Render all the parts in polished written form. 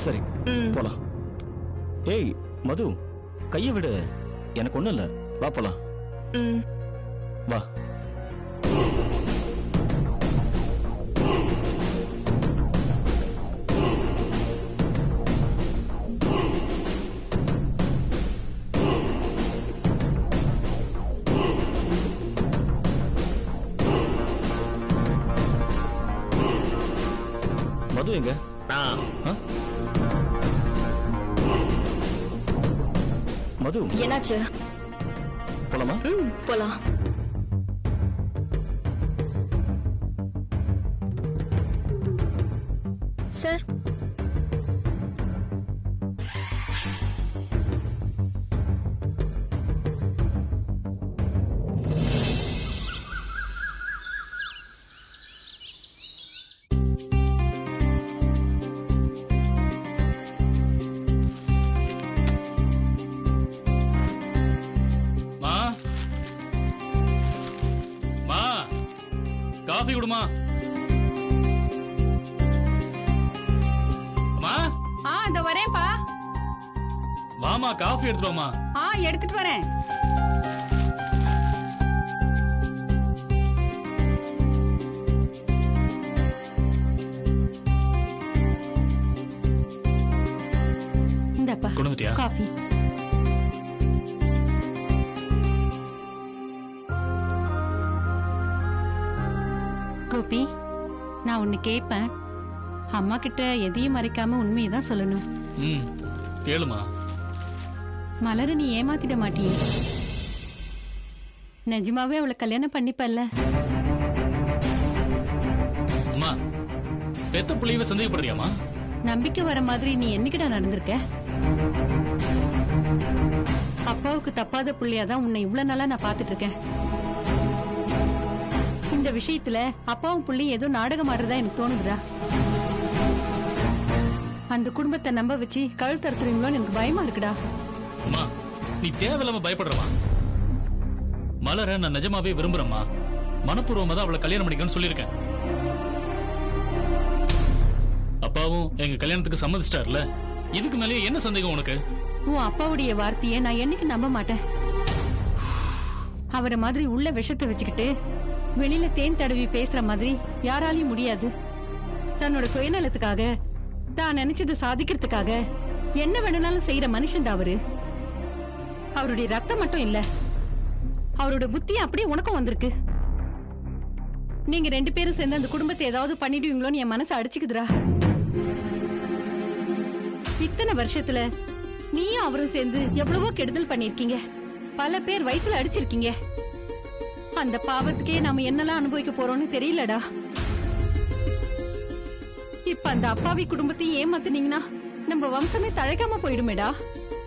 சரி போலாம். ஏய் மது, கையை விடு, எனக்கு ஒண்ணும் இல்ல, வா போலாம். வா. மது எங்க? மது என்னாச்சு? போலாமா? போலாம். சார், காஃபி குடுமா. அம்மா. இந்த வரேன்ப்பா. வாமா, காஃபி எடுத்துட்டு வாமா. எடுத்துட்டு வரேன். இந்தப்பா கொண்டுட்டியா காஃபி? கோபி, நான் ஒன்னு கேட்பேன். அம்மா கிட்ட எதையும் மறைக்காம உண்மையதான் சொல்லணும். கேளுமா. மலர நீ ஏமாத்திட மாட்டியே? நிஜமாவே அவளை கல்யாணம் பண்ணிப்பல்ல? அம்மா, பெத்த புள்ளையவே சந்தேகப்படுறியாமா? நம்பிக்கை வர மாதிரி நீ என்னைக்கிட்ட நடந்திருக்க? அப்பாவுக்கு தப்பாத புள்ளையாதான் உன்னை இவ்வளவு நாளா நான் பாத்துட்டு இருக்கேன். இந்த விஷயத்துல அப்பாவும் புள்ளி ஏதோ நாடகம் ஆடுறதா எனக்கு தோணுதுடா. அந்த குடும்பத்தை நம்ப வச்சு கழுத்து அறுத்துறீங்களோன்னு எனக்கு பயமா இருக்குடா. அம்மா, நீ தேவையில்லாம பயப்படுறமா? மலர நான் நிஜமாவே விரும்புறேம்மா. மனப்பூர்வமா தான் அவளை கல்யாணம் பண்ணிக்கணும்னு சொல்லியிருக்கேன். அப்பாவும் எங்க கல்யாணத்துக்கு சம்மதிச்சிட்டார்ல, இதுக்கு மேலேயே என்ன சந்தேகம் உனக்கு? உன் அப்பாவுடைய வார்த்தையை நான் என்னைக்கு நம்ப மாட்டேன். அவரை மாதிரி உள்ள விஷத்தை வச்சுக்கிட்டு வெளியில தேன் தடவி பேசுற மாதிரி யாராலையும் முடியாது. தன்னோட சுயநலத்துக்காக, தான் நினைச்சது சாதிக்கிறதுக்காக என்ன வேணும்னாலும் செய்யற மனுஷன் அவரு. அவருடைய ரத்தம் மட்டும் இல்ல, அவரோட புத்தி அப்படியே உனக்கும் வந்திருக்கு. நீங்க 2 பேரும் சேர்ந்து அந்த குடும்பத்தை ஏதாவது பண்ணிடுவீங்களோன்னு என் மனசு அடிச்சுக்குதுரா. இத்தனை வருஷத்துல நீயும் அவரும் சேர்ந்து எவ்வளவோ கெடுதல் பண்ணிருக்கீங்க. பல பேர் வயித்துல அடிச்சிருக்கீங்க. அந்த பாவத்துக்கே நாம என்னெல்லாம் அனுபவிக்க போறோம்னு தெரியலடா. இப்ப அந்த அப்பாவி குடும்பத்தையும் ஏமாத்துனீங்கன்னா நம்ம வம்சமே தழைக்காம போயிடுமேடா.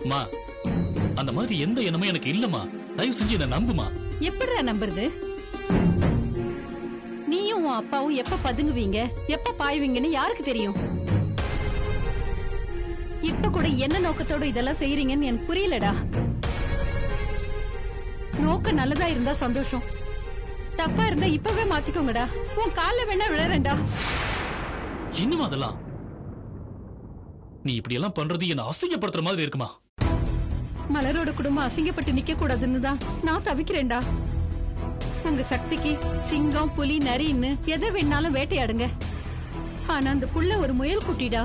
அம்மா, அந்த மாதிரி எந்த எண்ணமும் எனக்கு இல்லம்மா. தயவு செஞ்சு என்ன நம்புமா. எப்படிடா நம்புறது? நீயும் உன் அப்பாவும் எப்ப பதுங்குவீங்க, எப்ப பாய்வீங்கன்னு யாருக்கு தெரியும்? இப்ப கூட என்ன நோக்கத்தோட இதெல்லாம் செய்யறீங்கன்னு எனக்கு புரியலடா. நோக்கம் நல்லதா இருந்தா சந்தோஷம், தப்பா இருந்தா இப்பவே மாத்திக்கோங்கடா. உன் கால்ல வேணா விழறேன்டா. இன்னும் அதெல்லாம் நீ இப்படி எல்லாம் பண்றது என்ன அசிங்கப்படுத்துற மாதிரி இருக்குமா? மலரோட குடும்பம் அசிங்கப்பட்டு நிக்க கூடாதுன்னு தான் நான் தவிக்கிறேன்டா. உங்க சக்திக்கு சிங்கம், புலி, நரின்னு எதை வேணாலும் வேட்டையாடுங்க. ஆனா அந்த புள்ள ஒரு முயல் குட்டிடா,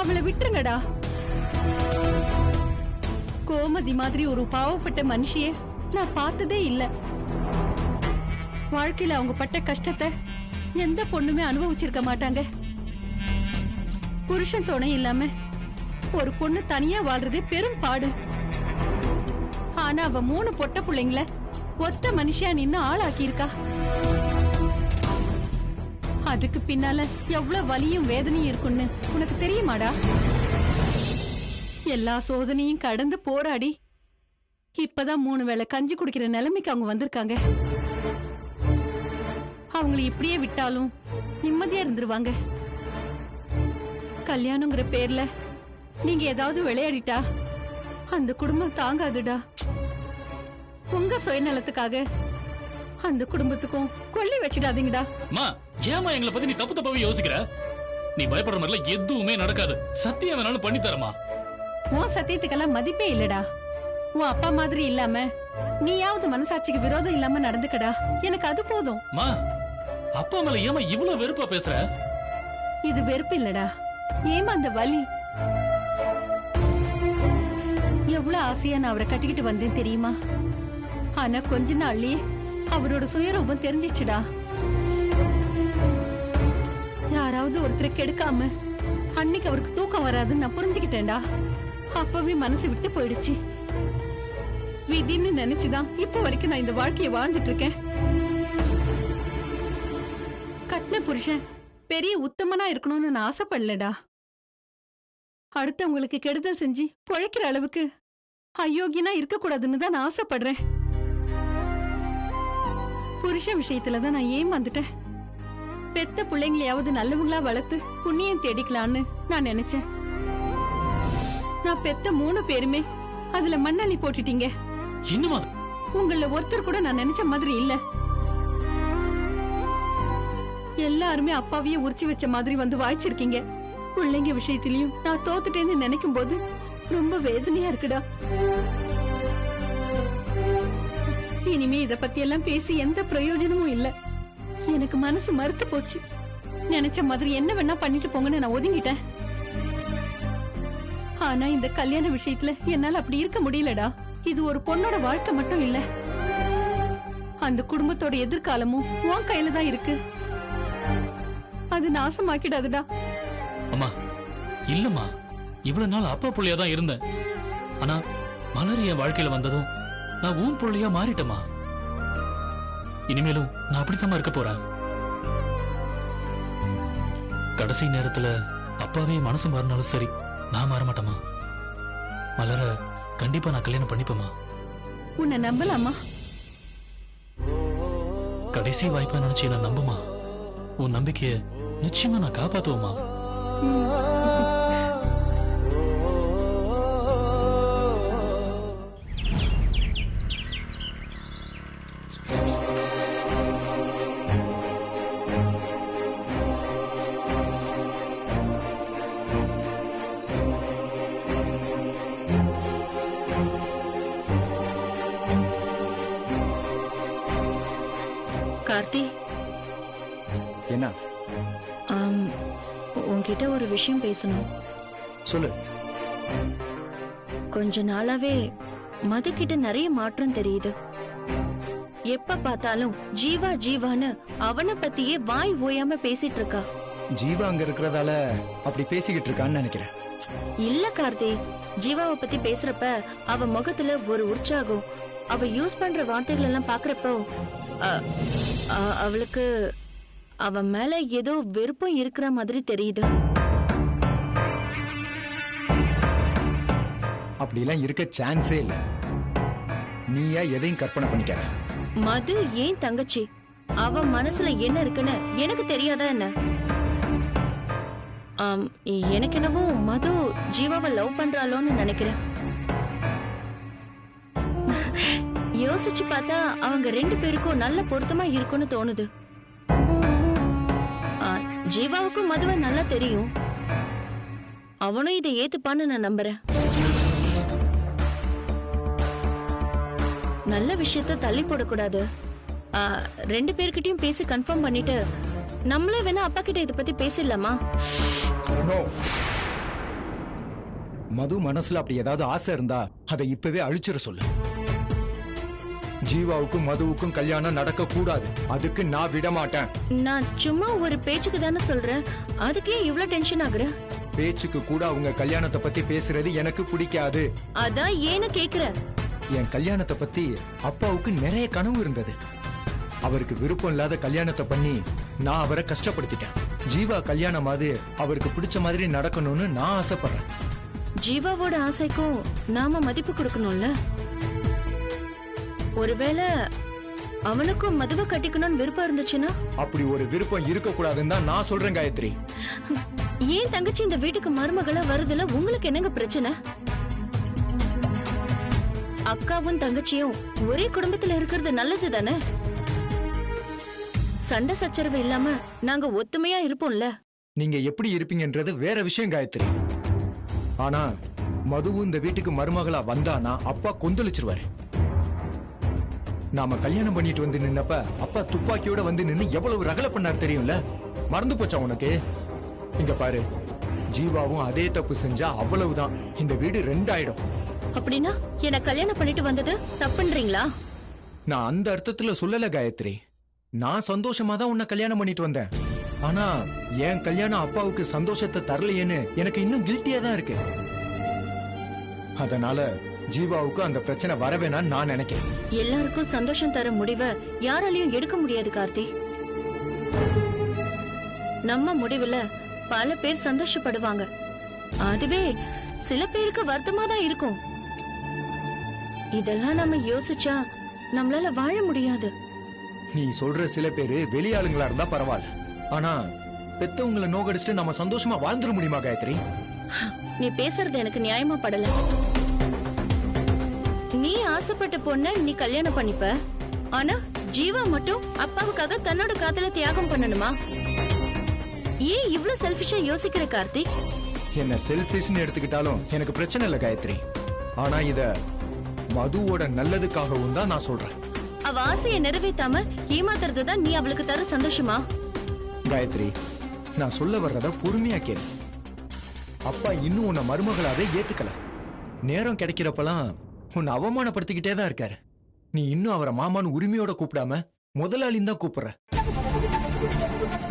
அவளை விட்டுருங்கடா. கோமதி மாதிரி ஒரு பாவப்பட்ட மனுஷிய நான் பார்த்ததே இல்ல. வாழ்க்கையில அவங்க பட்ட கஷ்டத்தை எந்த பொண்ணுமே அனுபவிச்சிருக்க மாட்டாங்க. புருஷன் துணை இல்லாம ஒரு பொண்ணு தனியா வாழ்றதே பெரும் பாடு. ஆனா அவ 3 பொட்ட பிள்ளைங்கள ஒத்த மனுஷியா நின்னு ஆளாக்கி இருக்கா. அதுக்கு பின்னால எவ்வளவு வலியும் வேதனையும் இருக்குன்னு உனக்கு தெரியுமாடா? எல்லா சோதனையும் கடந்து போராடி இப்பதான் 3 வேளை கஞ்சி குடிக்கிற நிலைமைக்கு அவங்க வந்திருக்காங்க. அவங்களை இப்படியே விட்டாலும் நிம்மதியா இருந்துருவாங்க. கல்யாணங்கிற பேர்ல நீங்க ஏதாவது விளையாடிட்டா அந்த குடும்பம் தாங்காதுடா. உங்க சுயநலத்துக்காக அந்த குடும்பத்துக்கும் கொள்ளி வச்சிடாதீங்கடா. ஏமா எங்களை பத்தி நீ தப்பு தப்பாவே யோசிக்கிற? நீ பயப்படுற மாதிரிலாம் எதுவுமே நடக்காது. சத்தியம் வேணாலும் பண்ணி தரமா. உன் சத்தியத்துக்கெல்லாம் மதிப்பே இல்லடா. உன் அப்பா மாதிரி இல்லாம நீயாவது மனசாட்சிக்கு விரோதம் இல்லாம நடந்துக்கடா. எனக்கு அது போதும். மா, அப்பா மேல ஏமா இவ்வளவு வெறுப்பா பேசுற? இது வெறுப்பு இல்லடா, ஏமா அந்த வலி. எவ்வளவு ஆசையா நான் அவரை கட்டிக்கிட்டு வந்தேன் தெரியுமா? ஆனா கொஞ்ச நாள்லயே அவரோட சுயரூபம் தெரிஞ்சிச்சுடா. யாராவது ஒருத்தரை கெடுக்காம அன்னைக்கு அவருக்கு தூக்கம் வராதுன்னு நான் புரிஞ்சுக்கிட்டேன்டா. அப்பவே மனசு விட்டு போயிடுச்சு. விதின்னு நினைச்சுதான் இப்ப வரைக்கும் நான் இந்த வாழ்க்கைய வாழ்ந்துட்டு இருக்கேன். கட்டின புருஷன் பெரிய உத்தமனா இருக்கணும்னு நான் ஆசைப்படலடா. அடுத்தவங்களுக்கு கெடுதல் செஞ்சு பொழைக்கிற அளவுக்கு அயோக்கியனா இருக்க கூடாதுன்னு தான் நான் ஆசைப்படுறேன். புருஷன் விஷயத்துலதான் நான் ஏமாந்துட்டேன். பெத்த பிள்ளைங்களையாவது நல்லவங்களா வளர்த்து புண்ணியம் தேடிக்கலான்னு நான் நினைச்சேன். நான் பெத்த 3 பேருமே அதுல மண்ணள்ளி போட்டுட்டீங்க. இன்னுமா உங்கள ஒருத்தர் கூட நான் நினைச்ச மாதிரி இல்ல. எல்லாருமே அப்பாவையே உரிச்சு வச்ச மாதிரி வந்து வாய்ச்சிருக்கீங்க. பிள்ளைங்க விஷயத்திலயும் நான் தோத்துட்டேன்னு நினைக்கும் போது ரொம்ப வேதனையா இருக்குடா. இனிமே இத பத்தி எல்லாம் பேசி எந்த பிரயோஜனமும் இல்ல. எனக்கு மனசு மறுத்து போச்சு. நினைச்ச மாதிரி என்ன வேணா பண்ணிட்டு போங்கன்னு நான் ஒதுங்கிட்டேன். ஆனா இந்த கல்யாண விஷயத்துல என்னால அப்படி இருக்க முடியலடா. இது ஒரு பொண்ணோட வாழ்க்கை மட்டும் இல்ல, அந்த குடும்பத்தோட எதிர்காலமும் உன் கையில தான் இருக்கு. அது நாசமாக்கிடாதுடா. அம்மா, இல்லம்மா, இவ்வளவு நாள் அப்பா புள்ளையா தான் இருந்தேன். ஆனா மலர் என் வாழ்க்கையில வந்ததும் நான் உன் புள்ளையா மாறிட்டேமா. இனிமேலும் நான் அப்படித்தான் இருக்க போறேன். கடைசி நேரத்துல அப்பாவே மனசு மாறினாலும் சரி, நான் மாற மாட்டேமா. மலர கண்டிப்பா நான் கல்யாணம் பண்ணிப்பேமா. உன்னை நம்பலாமா? கடைசி வாய்ப்பா நினைச்சு நான் நம்புமா. உன் நம்பிக்கைய நிச்சயமா நான் காப்பாத்துவோமா. கார்த்தி, என்ன? உன்கிட்ட ஒரு விஷயம் பேசணும். சொல்லு. கொஞ்ச நாளாவே மது கிட்ட நிறைய மாற்றம் தெரியுது. எப்ப பார்த்தாலும் ஜீவா ஜீவான்னு அவனை பத்தியே வாய் ஓயாம பேசிட்டு இருக்கா. ஜீவா அங்க இருக்கிறதால அப்படி பேசிக்கிட்டு இருக்கான்னு நினைக்கிறேன். இல்ல கார்த்தி, ஜீவாவை பத்தி பேசுறப்ப அவ முகத்துல ஒரு உற்சாகம், அவ யூஸ் பண்ற வார்த்தைகள் எல்லாம் பாக்குறப்போ அவளுக்கு அவன் மேல ஏதோ வெறுப்பம் இருக்கிற மாதிரி தெரியுது. அப்படிலாம் இருக்க சான்ஸே இல்ல. நீயா எதையும் கற்பனை பண்ணிக்காத. மது ஏன் தங்கச்சி, அவ மனசுல என்ன இருக்குன்னு எனக்கு தெரியாதா என்ன? எனக்கு என்னவோ மது ஜீவாவை லவ் பண்றாளோன்னு நினைக்கிறேன். யோசிச்சு பார்த்தா அவங்க 2 பேருக்கும் நல்ல பொருத்தமா இருக்கும்னு தோணுது. ஜீவாவுக்கும் மதுவை நல்லா தெரியும். அவனும் இதை ஏத்துப்பான்னு நான் நம்புறேன். நல்ல விஷயத்த தள்ளி போடக்கூடாது. 2 பேர்கிட்டயும் பேசி கன்ஃபார்ம் பண்ணிட்டு நம்மளே வேணா அப்பா கிட்ட இதை பத்தி பேசிடலாமா? மது மனசுல அப்படி ஏதாவது ஆசை இருந்தா அதை இப்பவே அழிச்சிட சொல்லு. ஜீவாவுக்கும் மதுவுக்கும் கல்யாணம் நடக்க கூடாது. அதுக்கு நான் விட மாட்டேன். நான் சும்மா ஒரு பேச்சுக்கு தானே சொல்றேன். அதுக்கே இவ்வளவு டென்ஷன் ஆகுற? பேச்சுக்கு கூட அவங்க கல்யாணத்தை பத்தி பேசுறது எனக்கு பிடிக்காது. அதான் ஏன்னு கேக்குறேன். என் கல்யாணத்தை பத்தி அப்பாவுக்கு நிறைய கனவு இருந்தது. அவருக்கு விருப்பம் இல்லாத கல்யாணத்தை பண்ணி நான் அவரை கஷ்டப்படுத்திட்டேன். ஜீவா கல்யாணமாவது அவருக்கு பிடிச்ச மாதிரி நடக்கணும்னு நான் ஆசைப்படுறேன். ஜீவாவோட ஆசைக்கும் நாம மதிப்பு கொடுக்கணும்ல. ஒருவேளை அவனுக்கும் மதுவை கட்டிக்கணும்னு விருப்பம் இருந்துச்சுன்னா? அப்படி ஒரு விருப்பம் இருக்க கூடாதுன்னு தான் நான் சொல்றேன் காயத்ரி. ஏன் தங்கச்சி இந்த வீட்டுக்கு மருமகளா வருதுல உங்களுக்கு என்னங்க பிரச்சனை? அக்காவும் தங்கச்சியும் ஒரே குடும்பத்துல இருக்கிறது நல்லது தானே? சண்டை சச்சரவு இல்லாம நாங்க ஒத்துமையா இருப்போம்ல. நீங்க எப்படி இருப்பீங்கன்றது வேற விஷயம் காயத்ரி. ஆனா மதுவும் இந்த வீட்டுக்கு மருமகளா வந்தானா அப்பா கொந்தளிச்சிருவாரு. நாம கல்யாணம் பண்ணிட்டு வந்து நின்னப்ப அப்பா துப்பாக்கியோட வந்து நின்னு எவ்வளவு ரகலை பண்ணார் தெரியும்ல? மறந்து போச்சா உனக்கு? இங்க பாரு, ஜீவாவும் அதே தப்பு செஞ்சா அவ்வளவுதான், இந்த வீடு ரெண்டாயிடும். அப்படின்னா என்ன கல்யாணம் பண்ணிட்டு வந்தது தப்புன்றீங்களா? நான் அந்த அர்த்தத்துல சொல்லல காயத்ரி. நான் சந்தோஷமா தான் உன்னை கல்யாணம் பண்ணிட்டு வந்தேன். ஆனா என் கல்யாணம் அப்பாவுக்கு சந்தோஷத்தை தரலையேன்னு எனக்கு இன்னும் கில்ட்டியா தான் இருக்கு. அதனால ஜீவாவுக்கு அந்த பிரச்சனை வரவேணான்னு நான் நினைக்கிறேன். எல்லாருக்கும் சந்தோஷம் தர முடிவை யாராலையும் எடுக்க முடியாது கார்த்தி. நம்ம முடிவுல பல பேர் சந்தோஷப்படுவாங்க, அதுவே சில பேருக்கு வருத்தமா தான் இருக்கும். இதெல்லாம் நம்ம யோசிச்சா நம்மளால வாழ முடியாது. நீ சொல்ற சில பேரு வெளியாளுங்களா இருந்தா பரவாயில்ல, ஆனா பெத்தவங்களை நோகடிச்சுட்டு நம்ம சந்தோஷமா வாழ்ந்துட முடியுமா காயத்ரி? நீ பேசுறது எனக்கு நியாயமா படல. நீ ஆசைப்பட்ட பொண்ண நீ கல்யாணம் பண்ணிப்ப, ஆனா ஜீவா மட்டும் அப்பாவுக்காக தன்னோட காதல தியாகம் பண்ணணுமா? ஏன் இவ்ளோ செல்ஃபிஷா யோசிக்கிற கார்த்திக்? என்ன செல்ஃபிஷ்னு எடுத்துக்கிட்டாலும் எனக்கு பிரச்சனை இல்ல காயத்ரி. ஆனா இத மதுவோட நல்லதுக்காகவும் தான் நான் சொல்றேன். அவ ஆசையை நிறைவேற்றாம ஏமாத்துறது தான் நீ அவளுக்கு தர சந்தோஷமா? காயத்ரி, நான் சொல்ல வர்றத பொறுமையா கேளு. அப்பா இன்னும் உன்னை மருமகளாவே ஏத்துக்கல. நேரம் கிடைக்கிறப்பெல்லாம் உன்னை அவமானப்படுத்திக்கிட்டே தான் இருக்காரு. நீ இன்னும் அவரை மாமான்னு உரிமையோட கூப்பிடாம முதலாளின்னு தான் கூப்பிடுற.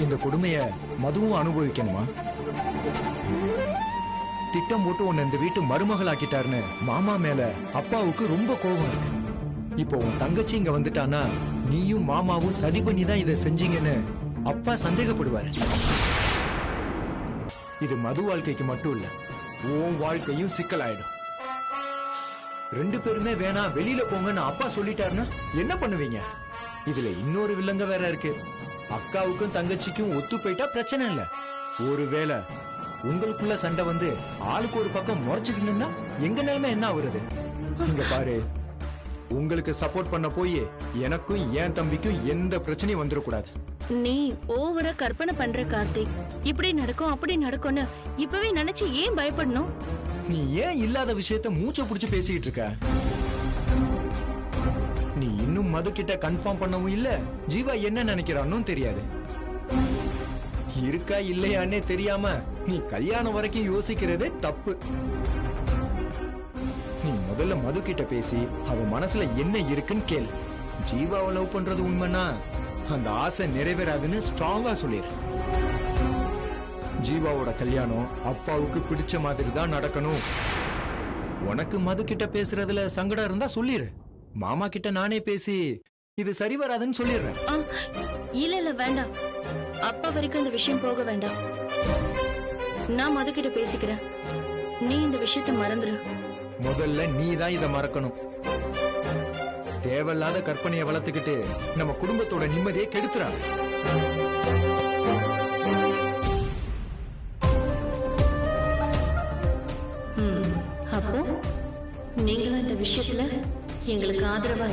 இந்த கொடுமைய மதுவும் அனுபவிக்கணுமா? திட்டம் போட்டு உன்னை இந்த வீட்டு மருமகளாக்கிட்டாருன்னு மாமா மேல அப்பாவுக்கு ரொம்ப கோபம் இருக்கு. இப்போ உன் தங்கச்சி இங்க வந்துட்டானா நீயும் மாமாவும் சதி பண்ணி தான் இதை செஞ்சீங்கன்னு அப்பா சந்தேகப்படுவாரு. இது மது வாழ்க்கைக்கு மட்டும் இல்ல, உன் வாழ்க்கையும் சிக்கலாயிடும். ரெண்டு பேருமே வேணா வெளியில போங்கன்னு அப்பா சொல்லிட்டாருன்னா என்ன பண்ணுவீங்க? இதுல இன்னொரு வில்லங்க வேற இருக்கு. அக்காவுக்கும் தங்கச்சிக்கும் ஒத்து போயிட்டா பிரச்சனை இல்ல. ஒருவேளை உங்களுக்குள்ள சண்டை வந்து ஆளுக்கு ஒரு பக்கம் முறைச்சுக்கணும்னா எங்க நிலைமை என்ன ஆகுறது? இங்க பாரு, உங்களுக்கு சப்போர்ட் பண்ண போய் எனக்கும் என் தம்பிக்கும் எந்த பிரச்சனையும் வந்துடக்கூடாது. நீ ஓவரா கற்பனை பண்ற கார்த்திக். இப்படி நடக்கும் அப்படி நடக்கும்னு இப்பவே நினைச்சு ஏன் பயப்படணும்? நீ ஏன் இல்லாத விஷயத்த மூச்சை புடிச்சு பேசிக்கிட்டு இருக்க? நீ இன்னும் மது கிட்ட கன்ஃபார்ம் பண்ணவும் இல்ல, ஜீவா என்ன நினைக்கிறான்னு தெரியாது. இருக்கா இல்லையானே தெரியாம நீ கல்யாணம் வரைக்கும் யோசிக்கிறதே தப்பு. நீ முதல்ல மது கிட்ட பேசி அவ மனசுல என்ன இருக்குன்னு கேளு. ஜீவாவை லவ் பண்றது உண்மைன்னா அந்த ஆசை நிறைவேறாதுன்னு ஸ்ட்ராங்கா சொல்லிரு. ஜீவாவோட கல்யாணம் அப்பாவுக்கு பிடிச்ச மாதிரி தான் நடக்கணும். உனக்கு மது கிட்ட பேசுறதுல சங்கடம் இருந்தா சொல்லிரு. மாமா கிட்ட நானே பேசி இது சரி வராதுன்னு சொல்லிடுறேன். இல்ல இல்ல வேண்டாம், அப்பா வரைக்கும் இந்த விஷயம் போக வேண்டாம். நான் மது கிட்ட பேசிக்கிறேன், நீ இந்த விஷயத்தை மறந்துரு. முதல்ல நீ தான் இதை மறக்கணும். தேவையில்லாத கற்பனையை வளர்த்துக்கிட்டு நம்ம குடும்பத்தோட நிம்மதியை கெடுத்துறா. அப்போ நீங்களும் இந்த விஷயத்துல எங்களுக்கு ஆதரவா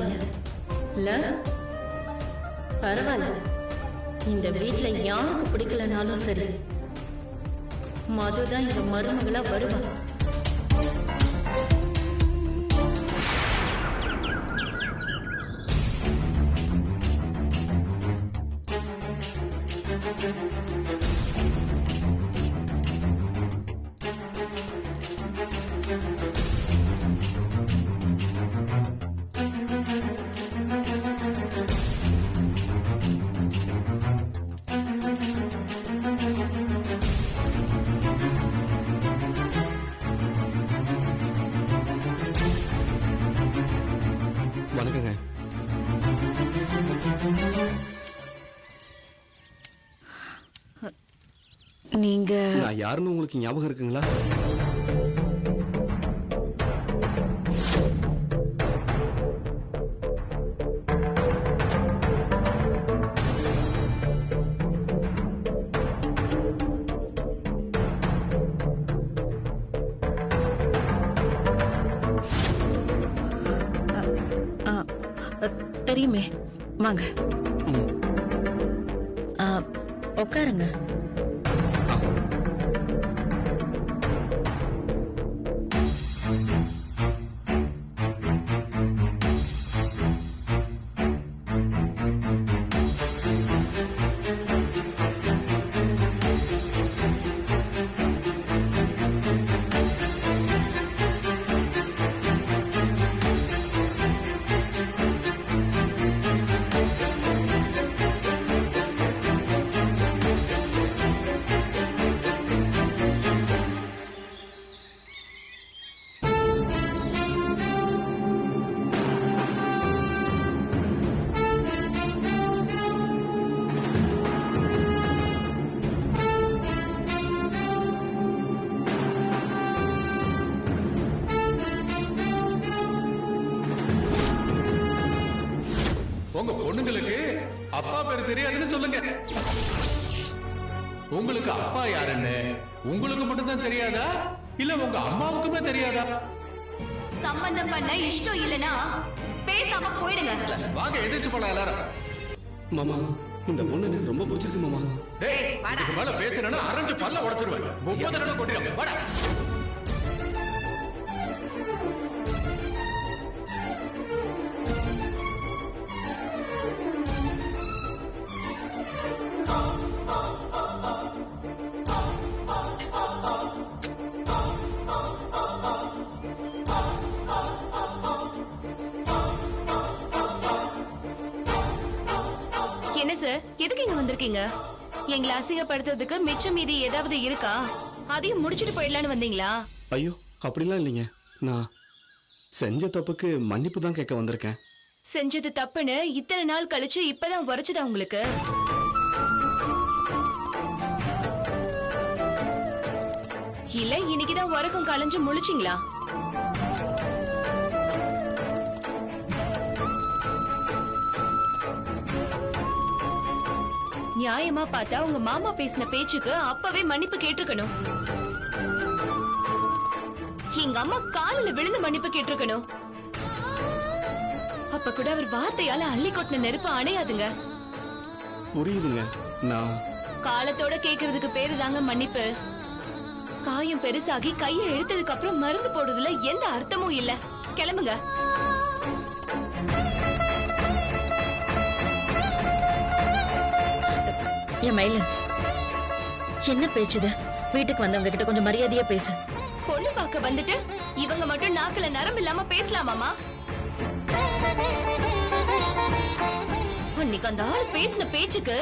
இல்ல? பரவாயில்ல, இந்த வீட்டுல யாருக்கு பிடிக்கலனாலும் சரி, மதுதான் இந்த மருமகளா வருவா. வணக்கங்க. நீங்க நான் யாருன்னு உங்களுக்கு ஞாபகம் இருக்குங்களா? தெரியுமே, வாங்க உட்காருங்க. உங்க பொண்ணுங்களுக்கு அப்பா பேர் தெரியாதுன்னு சொல்லுங்க. உங்களுக்கு அப்பா யாருன்னு உங்களுக்கு மட்டும்தான் தெரியாதா, இல்ல உங்க அம்மாவுக்குமே தெரியாதா? சம்பந்தம் பண்ண இஷ்டம் இல்லனா பேசாம போயிடுங்க. வாங்க எதிர்த்து போலாம் எல்லாரும். மாமா இந்த பொண்ணு எனக்கு ரொம்ப பிடிச்சிருக்கு மாமா. டேய் இதுக்கு மேல பேசுறேன்னா அரைஞ்சு பல்ல உடைச்சிருவேன். 30 தடவை கொட்டிடும். வாடா. என்ன சார், எதுக்கு இங்க வந்திருக்கீங்க? எங்களை அசிங்கப்படுத்துறதுக்கு மிச்சம் மீதி ஏதாவது இருக்கா? அதையும் முடிச்சிட்டு போயிடலான்னு வந்தீங்களா? ஐயோ அப்படிலாம் இல்லைங்க. நான் செஞ்ச தப்புக்கு மன்னிப்பு தான் கேட்க வந்திருக்கேன். செஞ்சது தப்புன்னு இத்தனை நாள் கழிச்சு இப்பதான் உரைச்சதா உங்களுக்கு? இல்ல இன்னைக்குதான் உறக்கம் கலைஞ்சு முழிச்சிங்களா? நியாயமா பார்த்தா உங்க மாமா பேசின பேச்சுக்கு அப்பவே மன்னிப்பு கேட்டிருக்கணும். எங்க அம்மா காலில விழுந்து மன்னிப்பு கேட்டிருக்கணும். அப்ப கூட அவர் வார்த்தையால அள்ளி கொட்டின நெருப்பு அணையாதுங்க. புரியுதுங்க. நான் காலத்தோட கேக்குறதுக்கு பேரு தாங்க மன்னிப்பு. காயம் பெருசாகி கையை இழுத்ததுக்கு அப்புறம் மருந்து போடுறதுல எந்த அர்த்தமும் இல்ல. கிளம்புங்க. என் மயில என்ன பேச்சுது? வீட்டுக்கு வந்தவங்க கிட்ட கொஞ்சம் மரியாதையா பேசு. பொண்ணு பார்க்க வந்துட்டு இவங்க மட்டும் நாக்குல நரம் இல்லாம பேசலாமாமா? அன்னைக்கு அந்த ஆள் பேசின பேச்சுக்கு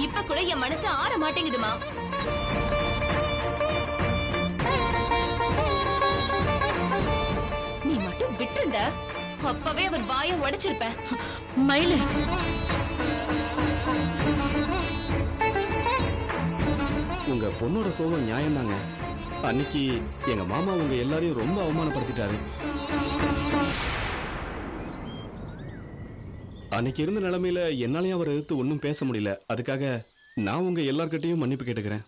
இப்ப கூட என் மனசு ஆற மாட்டேங்குதுமா. நீ மட்டும் விட்டுருந்த அப்பவே அவர் வாயை உடைச்சிருப்பேன். மயில உங்க பொண்ணோட கோபம் நியாயம்தாங்க. அன்னைக்கு எங்க மாமா உங்க எல்லாரையும் ரொம்ப அவமானப்படுத்திட்டாரு. அன்னைக்கு இருந்த நிலைமையில என்னாலையும் அவரை எதிர்த்து ஒன்னும் பேச முடியல. அதுக்காக நான் உங்க எல்லார்கிட்டையும் மன்னிப்பு கேட்டுக்கிறேன்.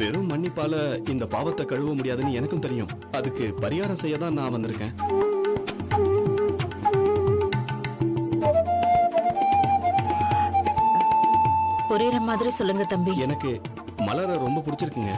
வெறும் மன்னிப்பால இந்த பாவத்தை கழுவ முடியாதுன்னு எனக்கும் தெரியும். அதுக்கு பரிகாரம் செய்ய தான் நான் வந்திருக்கேன். புரியுற மாதிரி சொல்லுங்க தம்பி. எனக்கு மலரை ரொம்ப பிடிச்சிருக்குங்க.